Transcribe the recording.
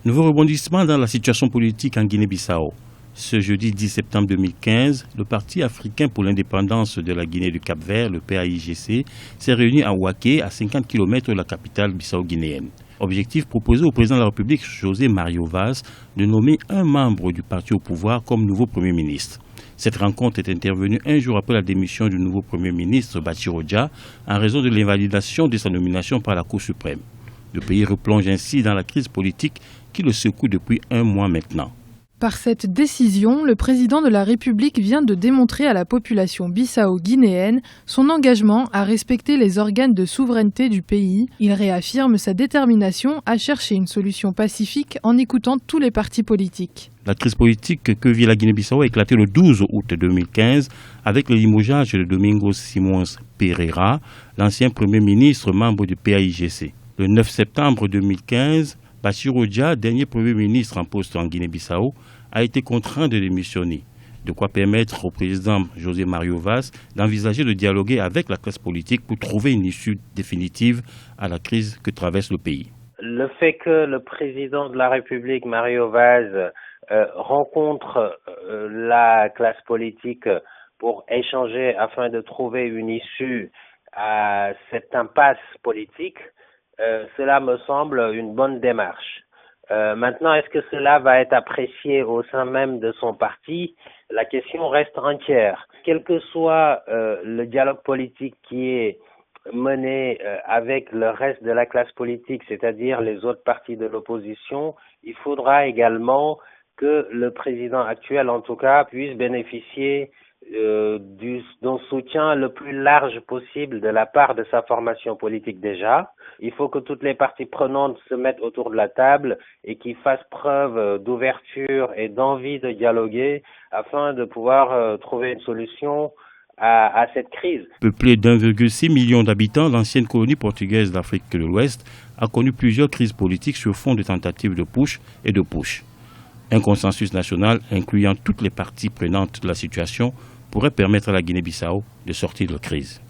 Nouveau rebondissement dans la situation politique en Guinée-Bissau. Ce jeudi 10 septembre 2015, le Parti africain pour l'indépendance de la Guinée du Cap-Vert, le PAIGC, s'est réuni à Ouaké, à 50 km de la capitale bissau-guinéenne. Objectif proposé au président de la République, José Mario Vaz, de nommer un membre du parti au pouvoir comme nouveau Premier ministre. Cette rencontre est intervenue un jour après la démission du nouveau Premier ministre, Bassirou Dia, en raison de l'invalidation de sa nomination par la Cour suprême. Le pays replonge ainsi dans la crise politique qui le secoue depuis un mois maintenant. Par cette décision, le président de la République vient de démontrer à la population bissau-guinéenne son engagement à respecter les organes de souveraineté du pays. Il réaffirme sa détermination à chercher une solution pacifique en écoutant tous les partis politiques. La crise politique que vit la Guinée-Bissau a éclaté le 12 août 2015 avec le limogeage de Domingos Simões Pereira, l'ancien Premier ministre membre du PAIGC. Le 9 septembre 2015, Bassirou Dia, dernier Premier ministre en poste en Guinée-Bissau, a été contraint de démissionner. De quoi permettre au président José Mario Vaz d'envisager de dialoguer avec la classe politique pour trouver une issue définitive à la crise que traverse le pays. Le fait que le président de la République, Mario Vaz, rencontre la classe politique pour échanger afin de trouver une issue à cette impasse politique, cela me semble une bonne démarche. Maintenant, est-ce que cela va être apprécié au sein même de son parti? La question reste entière. Quel que soit le dialogue politique qui est mené avec le reste de la classe politique, c'est-à-dire les autres partis de l'opposition, il faudra également que le président actuel, en tout cas, puisse bénéficier d'un soutien le plus large possible de la part de sa formation politique déjà. Il faut que toutes les parties prenantes se mettent autour de la table et qu'ils fassent preuve d'ouverture et d'envie de dialoguer afin de pouvoir trouver une solution à cette crise. Peuplée d'1,6 million d'habitants, l'ancienne colonie portugaise d'Afrique de l'Ouest a connu plusieurs crises politiques sur fond de tentatives de putsch et de push. Un consensus national incluant toutes les parties prenantes de la situation pourrait permettre à la Guinée-Bissau de sortir de la crise.